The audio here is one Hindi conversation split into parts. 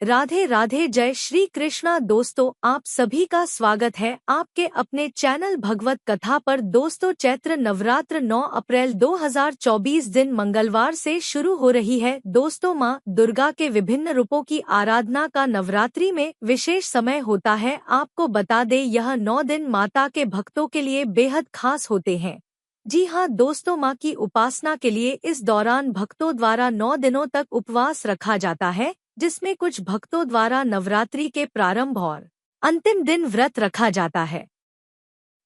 राधे राधे, जय श्री कृष्णा। दोस्तों, आप सभी का स्वागत है आपके अपने चैनल भगवत कथा पर। दोस्तों, चैत्र नवरात्र 9 अप्रैल 2024 दिन मंगलवार से शुरू हो रही है। दोस्तों, माँ दुर्गा के विभिन्न रूपों की आराधना का नवरात्रि में विशेष समय होता है। आपको बता दें, यह 9 दिन माता के भक्तों के लिए बेहद खास होते हैं। जी हाँ दोस्तों, माँ की उपासना के लिए इस दौरान भक्तों द्वारा 9 दिनों तक उपवास रखा जाता है, जिसमें कुछ भक्तों द्वारा नवरात्रि के प्रारंभ और अंतिम दिन व्रत रखा जाता है।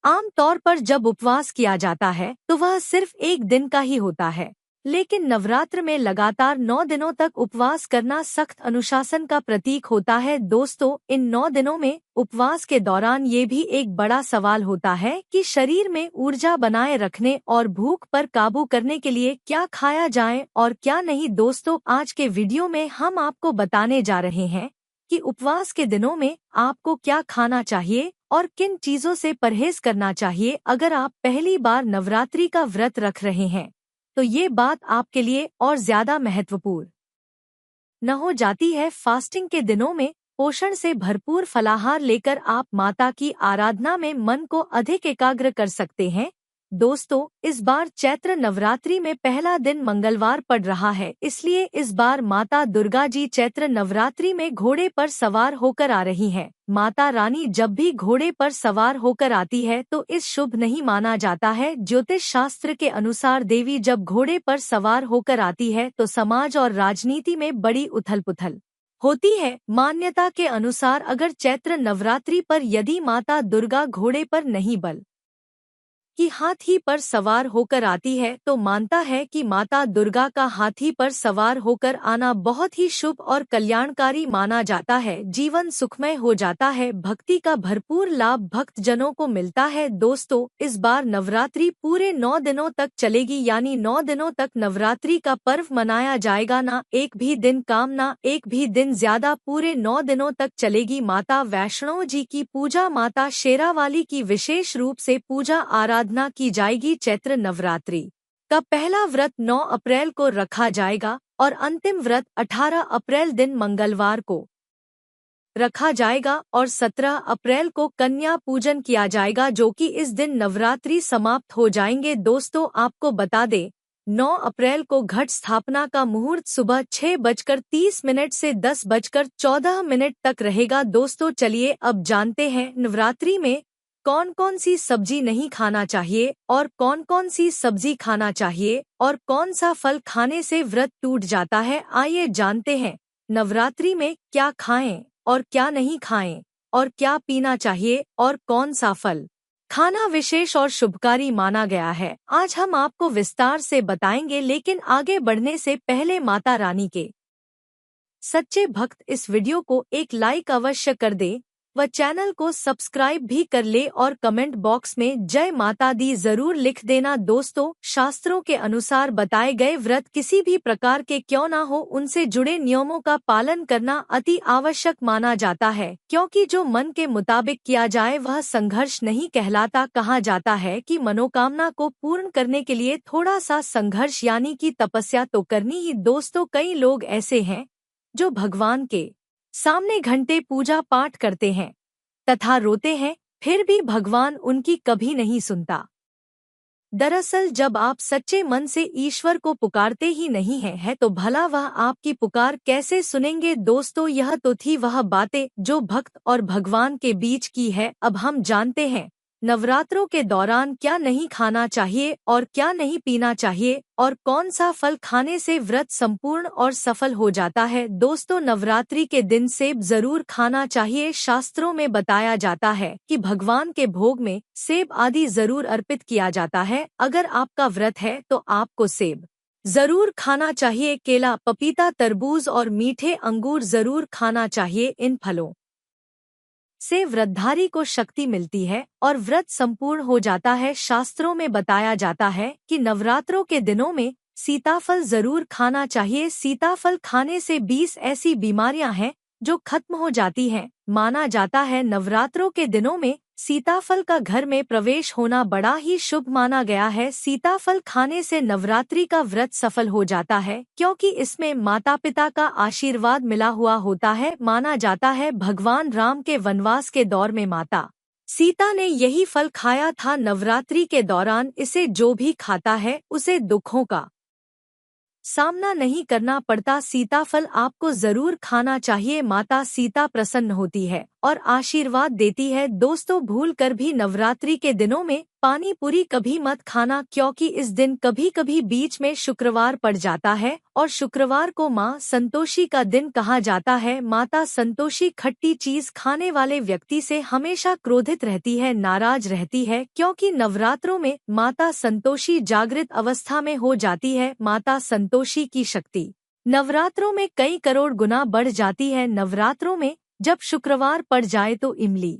आम तौर पर जब उपवास किया जाता है तो वह सिर्फ एक दिन का ही होता है, लेकिन नवरात्र में लगातार 9 दिनों तक उपवास करना सख्त अनुशासन का प्रतीक होता है। दोस्तों, इन 9 दिनों में उपवास के दौरान ये भी एक बड़ा सवाल होता है कि शरीर में ऊर्जा बनाए रखने और भूख पर काबू करने के लिए क्या खाया जाए और क्या नहीं। दोस्तों, आज के वीडियो में हम आपको बताने जा रहे हैं कि उपवास के दिनों में आपको क्या खाना चाहिए और किन चीजों से परहेज करना चाहिए। अगर आप पहली बार नवरात्रि का व्रत रख रहे हैं तो ये बात आपके लिए और ज्यादा महत्वपूर्ण न हो जाती है। फास्टिंग के दिनों में पोषण से भरपूर फलाहार लेकर आप माता की आराधना में मन को अधिक एकाग्र कर सकते हैं। दोस्तों, इस बार चैत्र नवरात्रि में पहला दिन मंगलवार पड़ रहा है, इसलिए इस बार माता दुर्गा जी चैत्र नवरात्रि में घोड़े पर सवार होकर आ रही हैं। माता रानी जब भी घोड़े पर सवार होकर आती है तो इस शुभ नहीं माना जाता है। ज्योतिष शास्त्र के अनुसार देवी जब घोड़े पर सवार होकर आती है तो समाज और राजनीति में बड़ी उथल पुथल होती है। मान्यता के अनुसार अगर चैत्र नवरात्रि पर यदि माता दुर्गा घोड़े पर नहीं बल कि हाथी पर सवार होकर आती है तो मानता है कि माता दुर्गा का हाथी पर सवार होकर आना बहुत ही शुभ और कल्याणकारी माना जाता है। जीवन सुखमय हो जाता है, भक्ति का भरपूर लाभ भक्त जनों को मिलता है। दोस्तों, इस बार नवरात्रि पूरे 9 दिनों तक चलेगी, यानी 9 दिनों तक नवरात्रि का पर्व मनाया जाएगा। ना एक भी दिन काम, ना एक भी दिन ज्यादा, पूरे 9 दिनों तक चलेगी। माता वैष्णो जी की पूजा, माता शेरावाली की विशेष रूप से पूजा आराधना की जाएगी। चैत्र नवरात्रि का पहला व्रत 9 अप्रैल को रखा जाएगा और अंतिम व्रत 18 अप्रैल दिन मंगलवार को रखा जाएगा और 17 अप्रैल को कन्या पूजन किया जाएगा, जो कि इस दिन नवरात्रि समाप्त हो जाएंगे। दोस्तों, आपको बता दें, 9 अप्रैल को घट स्थापना का मुहूर्त सुबह 6:30 से 10:14 तक रहेगा। दोस्तों, चलिए अब जानते हैं नवरात्रि में कौन कौन सी सब्जी नहीं खाना चाहिए और कौन कौन सी सब्जी खाना चाहिए और कौन सा फल खाने से व्रत टूट जाता है। आइए जानते हैं नवरात्रि में क्या खाएं और क्या नहीं खाएं और क्या पीना चाहिए और कौन सा फल खाना विशेष और शुभकारी माना गया है। आज हम आपको विस्तार से बताएंगे, लेकिन आगे बढ़ने से पहले माता रानी के सच्चे भक्त इस वीडियो को एक लाइक अवश्य कर दें व चैनल को सब्सक्राइब भी कर ले और कमेंट बॉक्स में जय माता दी जरूर लिख देना। दोस्तों, शास्त्रों के अनुसार बताए गए व्रत किसी भी प्रकार के क्यों ना हो, उनसे जुड़े नियमों का पालन करना अति आवश्यक माना जाता है, क्योंकि जो मन के मुताबिक किया जाए वह संघर्ष नहीं कहलाता। कहा जाता है कि मनोकामना को पूर्ण करने के लिए थोड़ा सा संघर्ष यानी कि तपस्या तो करनी ही। दोस्तों, कई लोग ऐसे हैं जो भगवान के सामने घंटे पूजा पाठ करते हैं तथा रोते हैं, फिर भी भगवान उनकी कभी नहीं सुनता। दरअसल जब आप सच्चे मन से ईश्वर को पुकारते ही नहीं है तो भला वह आपकी पुकार कैसे सुनेंगे। दोस्तों, यह तो थी वह बातें जो भक्त और भगवान के बीच की है। अब हम जानते हैं नवरात्रों के दौरान क्या नहीं खाना चाहिए और क्या नहीं पीना चाहिए और कौन सा फल खाने से व्रत संपूर्ण और सफल हो जाता है। दोस्तों, नवरात्रि के दिन सेब जरूर खाना चाहिए। शास्त्रों में बताया जाता है कि भगवान के भोग में सेब आदि जरूर अर्पित किया जाता है। अगर आपका व्रत है तो आपको सेब जरूर खाना चाहिए। केला, पपीता, तरबूज और मीठे अंगूर जरूर खाना चाहिए। इन फलों से व्रतधारी को शक्ति मिलती है और व्रत संपूर्ण हो जाता है। शास्त्रों में बताया जाता है कि नवरात्रों के दिनों में सीताफल जरूर खाना चाहिए। सीताफल खाने से 20 ऐसी बीमारियां हैं जो खत्म हो जाती हैं। माना जाता है नवरात्रों के दिनों में सीताफल का घर में प्रवेश होना बड़ा ही शुभ माना गया है। सीताफल खाने से नवरात्रि का व्रत सफल हो जाता है, क्योंकि इसमें माता पिता का आशीर्वाद मिला हुआ होता है। माना जाता है भगवान राम के वनवास के दौर में माता सीता ने यही फल खाया था। नवरात्रि के दौरान इसे जो भी खाता है उसे दुखों का सामना नहीं करना पड़ता। सीताफल आपको जरूर खाना चाहिए। माता सीता प्रसन्न होती है और आशीर्वाद देती है। दोस्तों, भूल कर भी नवरात्रि के दिनों में पानी पूरी कभी मत खाना, क्योंकि इस दिन कभी कभी बीच में शुक्रवार पड़ जाता है और शुक्रवार को माँ संतोषी का दिन कहा जाता है। माता संतोषी खट्टी चीज खाने वाले व्यक्ति से हमेशा क्रोधित रहती है, नाराज रहती है, क्योंकि नवरात्रों में माता संतोषी जागृत अवस्था में हो जाती है। माता संतोषी की शक्ति नवरात्रों में कई करोड़ गुना बढ़ जाती है। नवरात्रों में जब शुक्रवार पड़ जाए तो इमली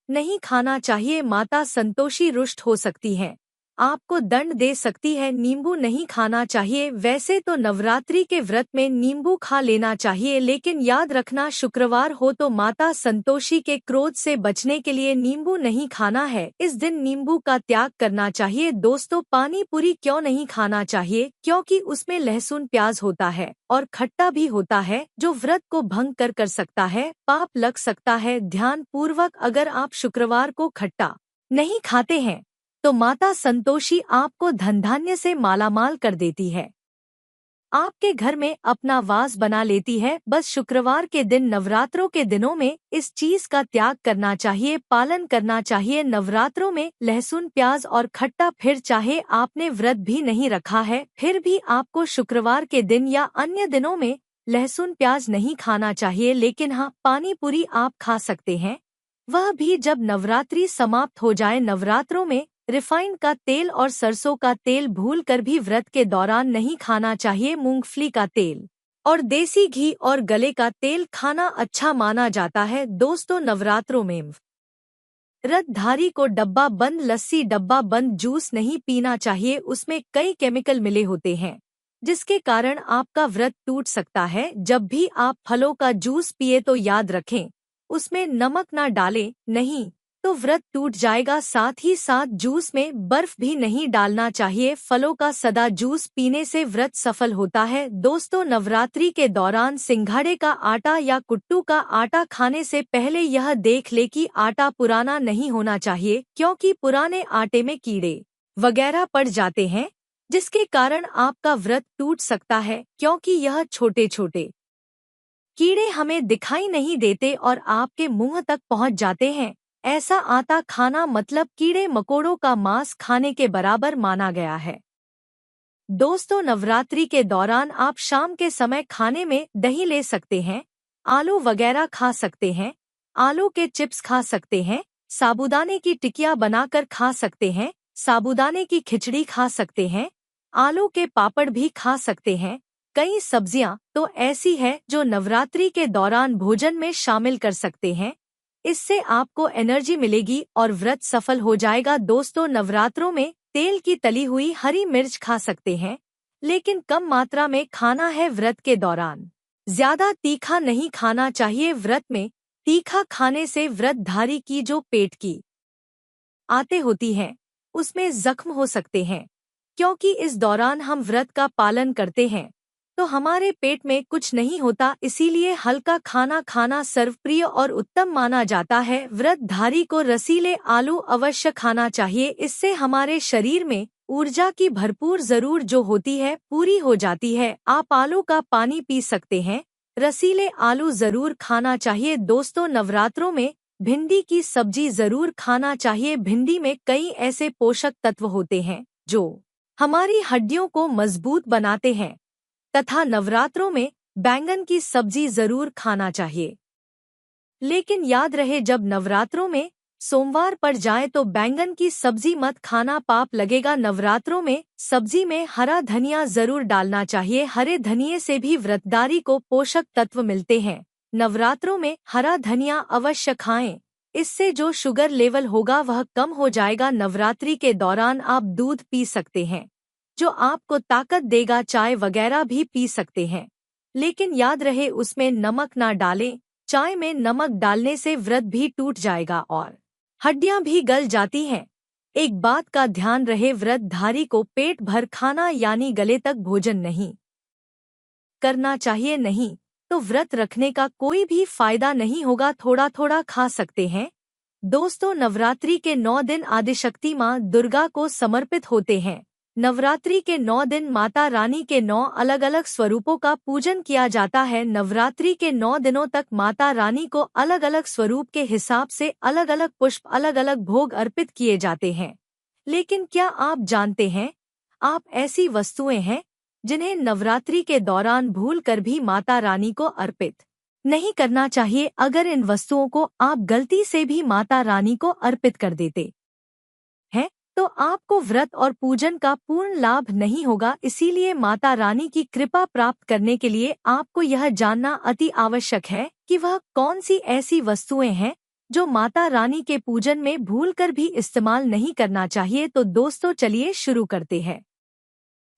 नहीं खाना चाहिए। माता संतोषी रुष्ट हो सकती हैं, आपको दंड दे सकती है। नींबू नहीं खाना चाहिए। वैसे तो नवरात्रि के व्रत में नींबू खा लेना चाहिए, लेकिन याद रखना शुक्रवार हो तो माता संतोषी के क्रोध से बचने के लिए नींबू नहीं खाना है। इस दिन नींबू का त्याग करना चाहिए। दोस्तों, पानी पूरी क्यों नहीं खाना चाहिए? क्योंकि उसमें लहसुन प्याज होता है और खट्टा भी होता है, जो व्रत को भंग कर सकता है, पाप लग सकता है। ध्यान पूर्वक अगर आप शुक्रवार को खट्टा नहीं खाते हैं तो माता संतोषी आपको धन धान्य से मालामाल कर देती है, आपके घर में अपना वास बना लेती है। बस शुक्रवार के दिन नवरात्रों के दिनों में इस चीज का त्याग करना चाहिए, पालन करना चाहिए। नवरात्रों में लहसुन प्याज और खट्टा, फिर चाहे आपने व्रत भी नहीं रखा है फिर भी आपको शुक्रवार के दिन या अन्य दिनों में लहसुन प्याज नहीं खाना चाहिए। लेकिन हाँ, पानी पूरी आप खा सकते हैं, वह भी जब नवरात्रि समाप्त हो जाए। नवरात्रों में रिफाइंड का तेल और सरसों का तेल भूल कर भी व्रत के दौरान नहीं खाना चाहिए। मूंगफली का तेल और देसी घी और गले का तेल खाना अच्छा माना जाता है। दोस्तों, नवरात्रों में व्रतधारी को डब्बा बंद लस्सी, डब्बा बंद जूस नहीं पीना चाहिए। उसमें कई केमिकल मिले होते हैं, जिसके कारण आपका व्रत टूट सकता है। जब भी आप फलों का जूस पिए तो याद रखें उसमें नमक ना डालें, नहीं तो व्रत टूट जाएगा। साथ ही साथ जूस में बर्फ भी नहीं डालना चाहिए। फलों का सदा जूस पीने से व्रत सफल होता है। दोस्तों, नवरात्रि के दौरान सिंघाड़े का आटा या कुट्टू का आटा खाने से पहले यह देख ले कि आटा पुराना नहीं होना चाहिए, क्योंकि पुराने आटे में कीड़े वगैरह पड़ जाते हैं, जिसके कारण आपका व्रत टूट सकता है। क्योंकि यह छोटे छोटे कीड़े हमें दिखाई नहीं देते और आपके मुंह तक पहुंच जाते हैं। ऐसा आटा खाना मतलब कीड़े मकोड़ों का मांस खाने के बराबर माना गया है। दोस्तों, नवरात्रि के दौरान आप शाम के समय खाने में दही ले सकते हैं, आलू वगैरह खा सकते हैं, आलू के चिप्स खा सकते हैं, साबूदाने की टिकिया बनाकर खा सकते हैं, साबूदाने की खिचड़ी खा सकते हैं, आलू के पापड़ भी खा सकते हैं। कई सब्जियां तो ऐसी है जो नवरात्रि के दौरान भोजन में शामिल कर सकते हैं, इससे आपको एनर्जी मिलेगी और व्रत सफल हो जाएगा। दोस्तों, नवरात्रों में तेल की तली हुई हरी मिर्च खा सकते हैं, लेकिन कम मात्रा में खाना है। व्रत के दौरान ज्यादा तीखा नहीं खाना चाहिए। व्रत में तीखा खाने से व्रतधारी की जो पेट की आते होती हैं उसमें जख्म हो सकते हैं। क्योंकि इस दौरान हम व्रत का पालन करते हैं तो हमारे पेट में कुछ नहीं होता, इसीलिए हल्का खाना खाना सर्वप्रिय और उत्तम माना जाता है। व्रतधारी को रसीले आलू अवश्य खाना चाहिए, इससे हमारे शरीर में ऊर्जा की भरपूर जरूर जो होती है पूरी हो जाती है। आप आलू का पानी पी सकते हैं, रसीले आलू जरूर खाना चाहिए। दोस्तों, नवरात्रों में भिंडी की सब्जी जरूर खाना चाहिए। भिंडी में कई ऐसे पोषक तत्व होते हैं जो हमारी हड्डियों को मजबूत बनाते हैं, तथा नवरात्रों में बैंगन की सब्जी जरूर खाना चाहिए। लेकिन याद रहे, जब नवरात्रों में सोमवार पड़ जाए तो बैंगन की सब्जी मत खाना, पाप लगेगा। नवरात्रों में सब्जी में हरा धनिया जरूर डालना चाहिए। हरे धनिये से भी व्रतधारी को पोषक तत्व मिलते हैं। नवरात्रों में हरा धनिया अवश्य खाएं, इससे जो शुगर लेवल होगा वह कम हो जाएगा। नवरात्रि के दौरान आप दूध पी सकते हैं, जो आपको ताकत देगा। चाय वगैरह भी पी सकते हैं, लेकिन याद रहे उसमें नमक ना डालें। चाय में नमक डालने से व्रत भी टूट जाएगा और हड्डियां भी गल जाती हैं। एक बात का ध्यान रहे, व्रतधारी को पेट भर खाना यानी गले तक भोजन नहीं करना चाहिए, नहीं तो व्रत रखने का कोई भी फायदा नहीं होगा, थोड़ा थोड़ा खा सकते हैं। दोस्तों, नवरात्रि के 9 दिन आदिशक्ति माँ दुर्गा को समर्पित होते हैं। नवरात्रि के 9 दिन माता रानी के 9 अलग अलग स्वरूपों का पूजन किया जाता है। नवरात्रि के 9 दिनों तक माता रानी को अलग अलग स्वरूप के हिसाब से अलग अलग पुष्प, अलग अलग भोग अर्पित किए जाते हैं। लेकिन क्या आप जानते हैं, आप ऐसी वस्तुएं हैं जिन्हें नवरात्रि के दौरान भूलकर भी माता रानी को अर्पित नहीं करना चाहिए। अगर इन वस्तुओं को आप गलती से भी माता रानी को अर्पित कर देते हैं तो आपको व्रत और पूजन का पूर्ण लाभ नहीं होगा। इसीलिए माता रानी की कृपा प्राप्त करने के लिए आपको यह जानना अति आवश्यक है कि वह कौन सी ऐसी वस्तुएं हैं जो माता रानी के पूजन में भूलकर भी इस्तेमाल नहीं करना चाहिए। तो दोस्तों, चलिए शुरू करते हैं।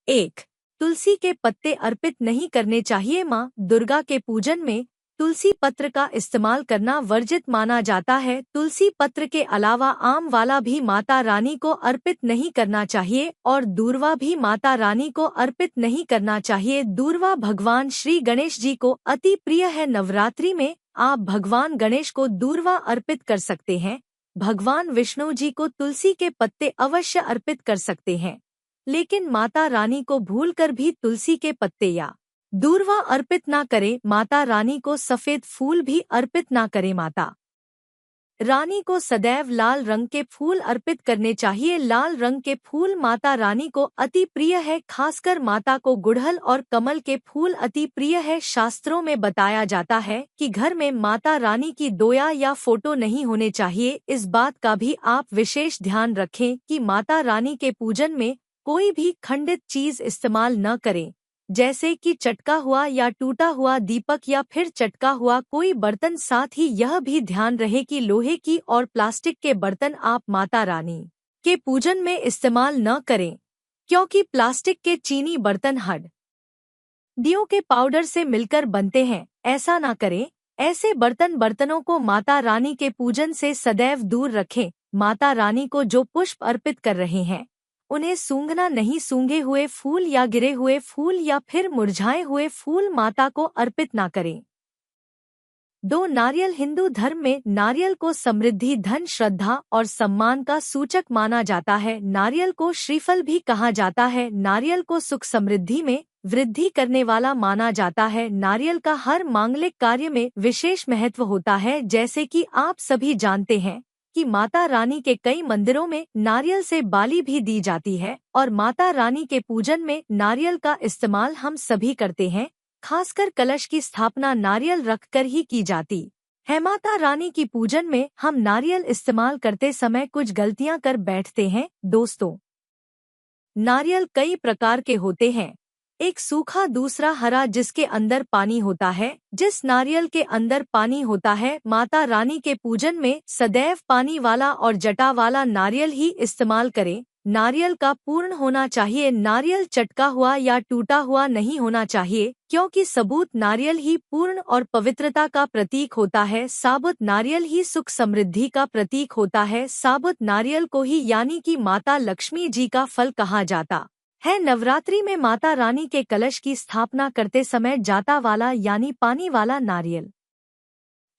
1. तुलसी के पत्ते अर्पित नहीं करने चाहिए। माँ दुर्गा के पूजन में तुलसी पत्र का इस्तेमाल करना वर्जित माना जाता है। तुलसी पत्र के अलावा आम वाला भी माता रानी को अर्पित नहीं करना चाहिए और दूर्वा भी माता रानी को अर्पित नहीं करना चाहिए। दूर्वा भगवान श्री गणेश जी को अति प्रिय है। नवरात्रि में आप भगवान गणेश को दूर्वा अर्पित कर सकते हैं। भगवान विष्णु जी को तुलसी के पत्ते अवश्य अर्पित कर सकते हैं, लेकिन माता रानी को भूलकर भी तुलसी के पत्ते या दूर्वा अर्पित ना करें। माता रानी को सफेद फूल भी अर्पित ना करें। माता रानी को सदैव लाल रंग के फूल अर्पित करने चाहिए। लाल रंग के फूल माता रानी को अति प्रिय है। खासकर माता को गुड़हल और कमल के फूल अति प्रिय है। शास्त्रों में बताया जाता है कि घर में माता रानी की दोया या फोटो नहीं होने चाहिए। इस बात का भी आप विशेष ध्यान रखें कि माता रानी के पूजन में कोई भी खंडित चीज इस्तेमाल न करें, जैसे कि चटका हुआ या टूटा हुआ दीपक या फिर चटका हुआ कोई बर्तन। साथ ही यह भी ध्यान रहे कि लोहे की और प्लास्टिक के बर्तन आप माता रानी के पूजन में इस्तेमाल न करें, क्योंकि प्लास्टिक के चीनी बर्तन हड्डियों के पाउडर से मिलकर बनते हैं। ऐसा ना करें। ऐसे बर्तनों को माता रानी के पूजन से सदैव दूर रखें। माता रानी को जो पुष्प अर्पित कर रहे हैं उन्हें सूंघना नहीं। सूंघे हुए फूल या गिरे हुए फूल या फिर मुरझाए हुए फूल माता को अर्पित ना करें। 2. नारियल। हिंदू धर्म में नारियल को समृद्धि, धन, श्रद्धा और सम्मान का सूचक माना जाता है। नारियल को श्रीफल भी कहा जाता है। नारियल को सुख समृद्धि में वृद्धि करने वाला माना जाता है। नारियल का हर मांगलिक कार्य में विशेष महत्व होता है। जैसे कि आप सभी जानते हैं कि माता रानी के कई मंदिरों में नारियल से बाली भी दी जाती है और माता रानी के पूजन में नारियल का इस्तेमाल हम सभी करते हैं। खासकर कलश की स्थापना नारियल रखकर ही की जाती है। माता रानी की पूजन में हम नारियल इस्तेमाल करते समय कुछ गलतियां कर बैठते हैं। दोस्तों, नारियल कई प्रकार के होते हैं, एक सूखा, दूसरा हरा जिसके अंदर पानी होता है। जिस नारियल के अंदर पानी होता है, माता रानी के पूजन में सदैव पानी वाला और जटा वाला नारियल ही इस्तेमाल करें। नारियल का पूर्ण होना चाहिए। नारियल चटका हुआ या टूटा हुआ नहीं होना चाहिए, क्योंकि सबूत नारियल ही पूर्ण और पवित्रता का प्रतीक होता है। साबुत नारियल ही सुख समृद्धि का प्रतीक होता है। साबुत नारियल को ही यानी कि माता लक्ष्मी जी का फल कहा जाता है। नवरात्रि में माता रानी के कलश की स्थापना करते समय जाता वाला यानी पानी वाला नारियल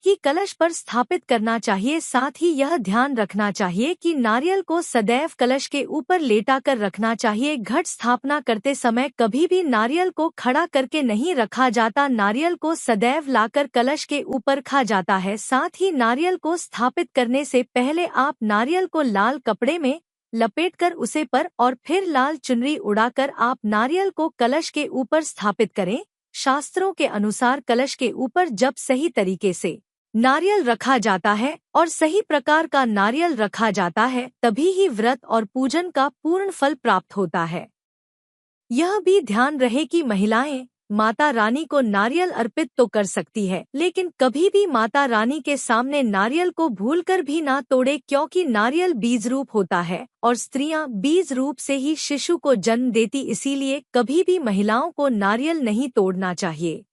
ही कलश पर स्थापित करना चाहिए। साथ ही यह ध्यान रखना चाहिए कि नारियल को सदैव कलश के ऊपर लेटा कर रखना चाहिए। घट स्थापना करते समय कभी भी नारियल को खड़ा करके नहीं रखा जाता। नारियल को सदैव लाकर कलश के ऊपर रखा जाता है। साथ ही नारियल को स्थापित करने से पहले आप नारियल को लाल कपड़े में लपेटकर उसे पर और फिर लाल चुनरी उड़ाकर आप नारियल को कलश के ऊपर स्थापित करें। शास्त्रों के अनुसार कलश के ऊपर जब सही तरीके से नारियल रखा जाता है और सही प्रकार का नारियल रखा जाता है, तभी ही व्रत और पूजन का पूर्ण फल प्राप्त होता है। यह भी ध्यान रहे कि महिलाएं माता रानी को नारियल अर्पित तो कर सकती है, लेकिन कभी भी माता रानी के सामने नारियल को भूलकर भी ना तोड़े, क्योंकि नारियल बीज रूप होता है और स्त्रियां बीज रूप से ही शिशु को जन्म देती। इसीलिए कभी भी महिलाओं को नारियल नहीं तोड़ना चाहिए।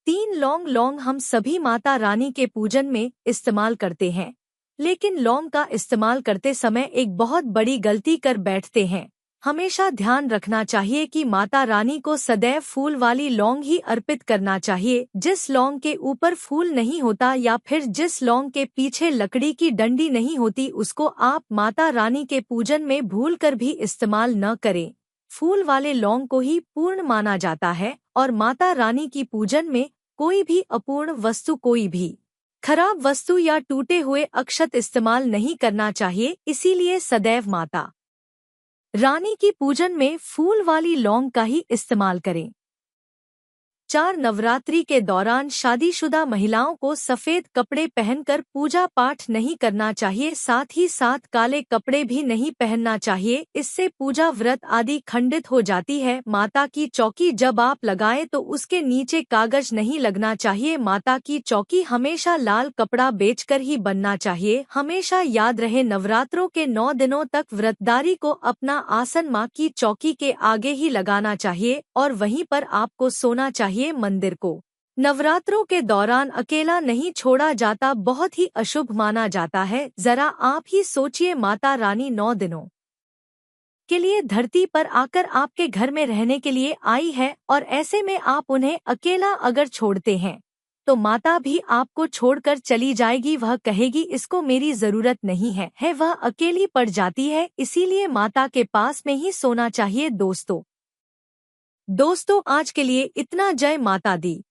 3 लौंग हम सभी माता रानी के पूजन में इस्तेमाल करते हैं। लेकिन लौंग का इस्तेमाल करते समय एक बहुत बड़ी गलती कर बैठते हैं। हमेशा ध्यान रखना चाहिए कि माता रानी को सदैव फूल वाली लौंग ही अर्पित करना चाहिए। जिस लौंग के ऊपर फूल नहीं होता या फिर जिस लौंग के पीछे लकड़ी की डंडी नहीं होती, उसको आप माता रानी के पूजन में भूलकर भी इस्तेमाल न करें। फूल वाले लौंग को ही पूर्ण माना जाता है और माता रानी की पूजन में कोई भी अपूर्ण वस्तु, कोई भी खराब वस्तु या टूटे हुए अक्षत इस्तेमाल नहीं करना चाहिए। इसीलिए सदैव माता रानी की पूजन में फूल वाली लौंग का ही इस्तेमाल करें। 4 नवरात्रि के दौरान शादीशुदा महिलाओं को सफेद कपड़े पहनकर पूजा पाठ नहीं करना चाहिए। साथ ही साथ काले कपड़े भी नहीं पहनना चाहिए, इससे पूजा व्रत आदि खंडित हो जाती है। माता की चौकी जब आप लगाएं तो उसके नीचे कागज नहीं लगना चाहिए। माता की चौकी हमेशा लाल कपड़ा बेचकर ही बनना चाहिए। हमेशा याद रहे, नवरात्रों के 9 दिनों तक व्रतधारी को अपना आसन माँ की चौकी के आगे ही लगाना चाहिए और वहीं पर आपको सोना चाहिए। मंदिर को नवरात्रों के दौरान अकेला नहीं छोड़ा जाता, बहुत ही अशुभ माना जाता है। जरा आप ही सोचिए, माता रानी 9 दिनों के लिए धरती पर आकर आपके घर में रहने के लिए आई है और ऐसे में आप उन्हें अकेला अगर छोड़ते हैं तो माता भी आपको छोड़कर चली जाएगी। वह कहेगी इसको मेरी जरूरत नहीं है, वह अकेली पड़ जाती है। इसीलिए माता के पास में ही सोना चाहिए। दोस्तों आज के लिए इतना। जय माता दी।